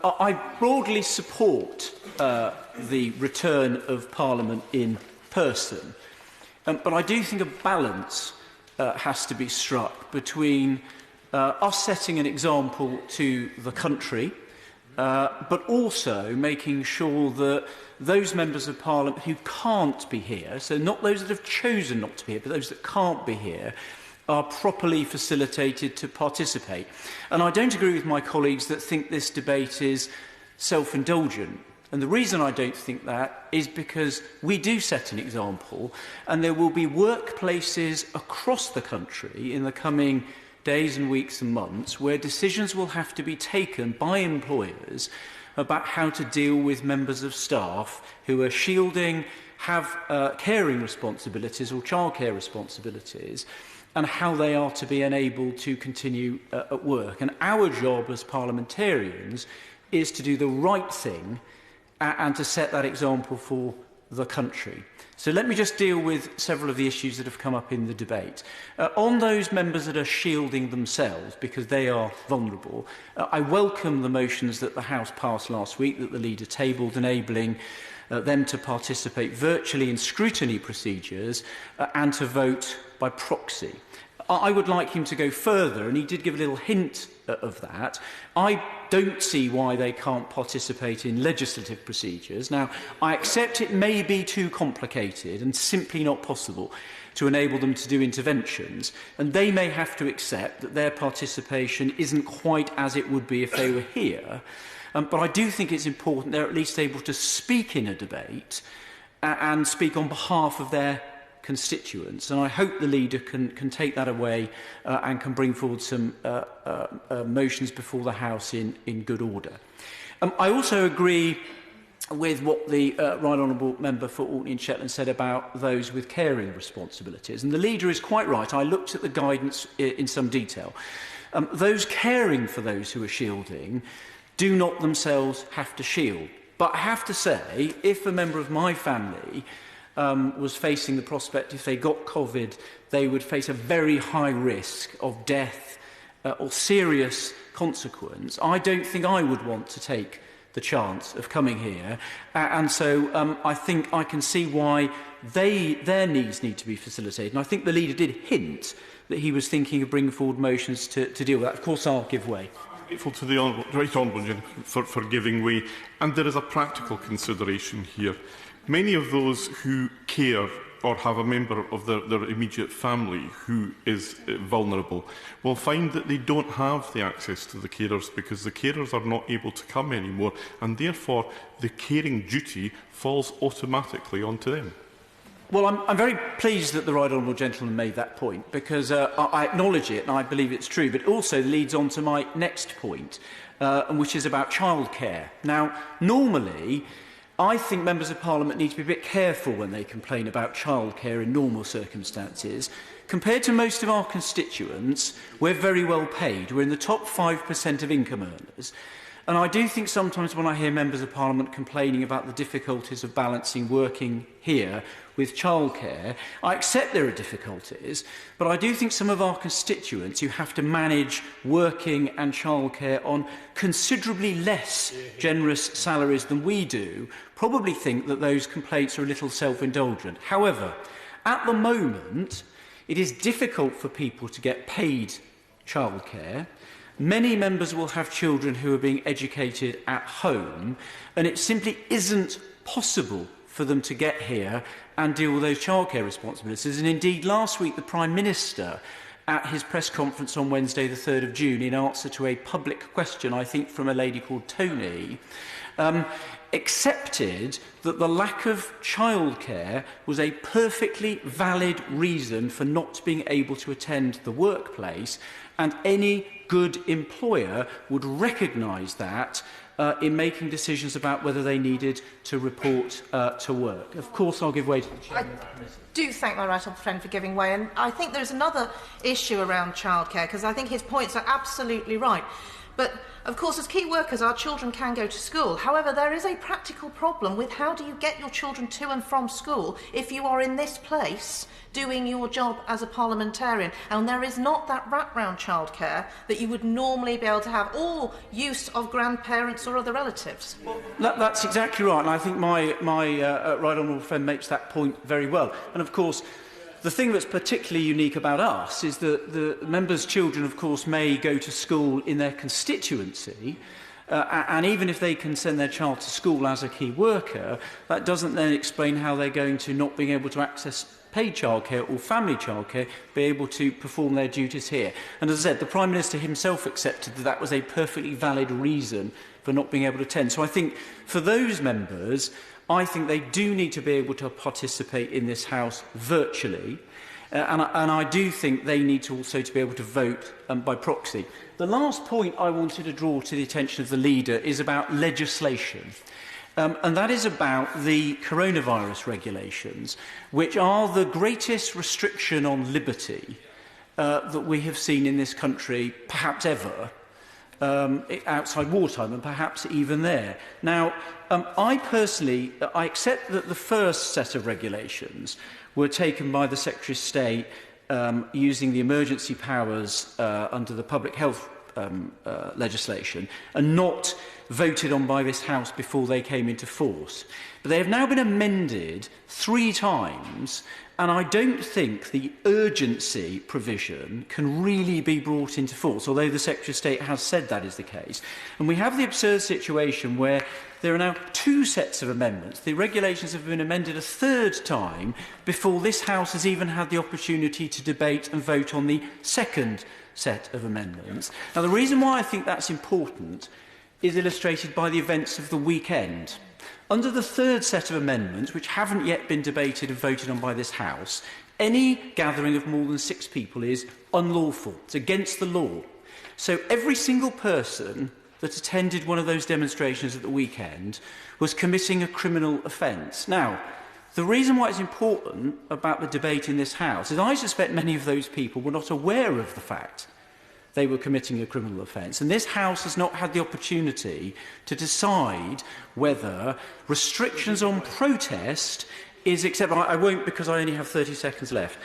I broadly support the return of Parliament in person, but I do think a balance has to be struck between us setting an example to the country, but also making sure that those members of Parliament who can't be here, so not those that have chosen not to be here, but those that can't be here, are properly facilitated to participate. And I don't agree with my colleagues that think this debate is self-indulgent. And the reason I don't think that is because we do set an example, and there will be workplaces across the country in the coming days and weeks and months where decisions will have to be taken by employers about how to deal with members of staff who are shielding, have caring responsibilities or childcare responsibilities, and how they are to be enabled to continue at work. And our job as parliamentarians is to do the right thing and to set that example for the country. So let me just deal with several of the issues that have come up in the debate. On those members that are shielding themselves because they are vulnerable, I welcome the motions that the House passed last week that the leader tabled, enabling them to participate virtually in scrutiny procedures and to vote by proxy. I would like him to go further, and he did give a little hint of that. I don't see why they can't participate in legislative procedures. Now, I accept it may be too complicated and simply not possible to enable them to do interventions, and they may have to accept that their participation isn't quite as it would be if they were here. But I do think it's important they're at least able to speak in a debate and speak on behalf of their constituents, and I hope the leader can take that away and can bring forward some motions before the House in good order. I also agree with what the Right Honourable Member for Orkney and Shetland said about those with caring responsibilities, and the leader is quite right. I looked at the guidance in some detail. Those caring for those who are shielding do not themselves have to shield, but I have to say, if a member of my family was facing the prospect, if they got Covid, they would face a very high risk of death or serious consequence, I don't think I would want to take the chance of coming here. And so I think I can see why their needs need to be facilitated. And I think the leader did hint that he was thinking of bringing forward motions to deal with that. Of course, I'll give way. Grateful to the Right Honourable Gentleman for giving way. And there is a practical consideration here. Many of those who care or have a member of their immediate family who is vulnerable will find that they don't have the access to the carers because the carers are not able to come anymore, and therefore the caring duty falls automatically onto them. Well, I'm very pleased that the Right Honourable Gentleman made that point, because I acknowledge it and I believe it's true, but it also leads on to my next point, which is about childcare. Now, normally, I think members of Parliament need to be a bit careful when they complain about childcare in normal circumstances. Compared to most of our constituents, we're very well paid. We're in the top 5% of income earners. And I do think sometimes when I hear members of Parliament complaining about the difficulties of balancing working here with childcare, I accept there are difficulties, but I do think some of our constituents who have to manage working and childcare on considerably less generous salaries than we do probably think that those complaints are a little self-indulgent. However, at the moment, it is difficult for people to get paid childcare. Many members will have children who are being educated at home, and it simply isn't possible for them to get here and deal with those childcare responsibilities. And indeed, last week, the Prime Minister, at his press conference on Wednesday, the 3rd of June, in answer to a public question, I think from a lady called Tony, accepted that the lack of childcare was a perfectly valid reason for not being able to attend the workplace, and any good employer would recognise that in making decisions about whether they needed to report to work. Of course, I'll give way to the Chairman. I do thank my right honourable friend for giving way, and I think there's another issue around childcare, because I think his points are absolutely right. But, of course, as key workers, our children can go to school. However, there is a practical problem with how do you get your children to and from school if you are in this place doing your job as a parliamentarian. And there is not that wraparound childcare that you would normally be able to have, or use of grandparents or other relatives. That's exactly right, and I think my right honourable friend makes that point very well. And, of course, the thing that's particularly unique about us is that the members' children, of course, may go to school in their constituency, and even if they can send their child to school as a key worker, that doesn't then explain how they're going to not being able to access paid childcare or family childcare, be able to perform their duties here. And as I said, the Prime Minister himself accepted that that was a perfectly valid reason for not being able to attend. So I think for those members, I think they do need to be able to participate in this House virtually, and I do think they need to also to be able to vote by proxy. The last point I wanted to draw to the attention of the Leader is about legislation, and that is about the coronavirus regulations, which are the greatest restriction on liberty that we have seen in this country, perhaps ever, outside wartime, and perhaps even there. Now, I personally accept that the first set of regulations were taken by the Secretary of State using the emergency powers under the public health legislation and not voted on by this House before they came into force. But they have now been amended 3 times, and I don't think the urgency provision can really be brought into force, although the Secretary of State has said that is the case. And we have the absurd situation where there are now 2 sets of amendments. The regulations have been amended a 3rd time before this House has even had the opportunity to debate and vote on the 2nd set of amendments. Now, the reason why I think that's important is illustrated by the events of the weekend. Under the 3rd set of amendments, which haven't yet been debated and voted on by this House, any gathering of more than 6 people is unlawful. It's against the law. So every single person that attended one of those demonstrations at the weekend was committing a criminal offence. Now, the reason why it's important about the debate in this House is I suspect many of those people were not aware of the fact they were committing a criminal offence. And this House has not had the opportunity to decide whether restrictions on protest is acceptable. I won't, because I only have 30 seconds left.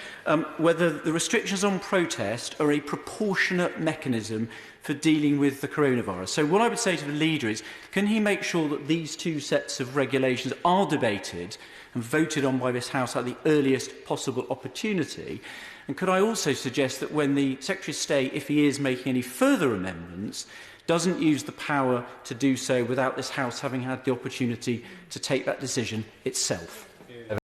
Whether the restrictions on protest are a proportionate mechanism for dealing with the coronavirus. So what I would say to the Leader is, can he make sure that these 2 sets of regulations are debated and voted on by this House at the earliest possible opportunity? And could I also suggest that when the Secretary of State, if he is making any further amendments, doesn't use the power to do so without this House having had the opportunity to take that decision itself?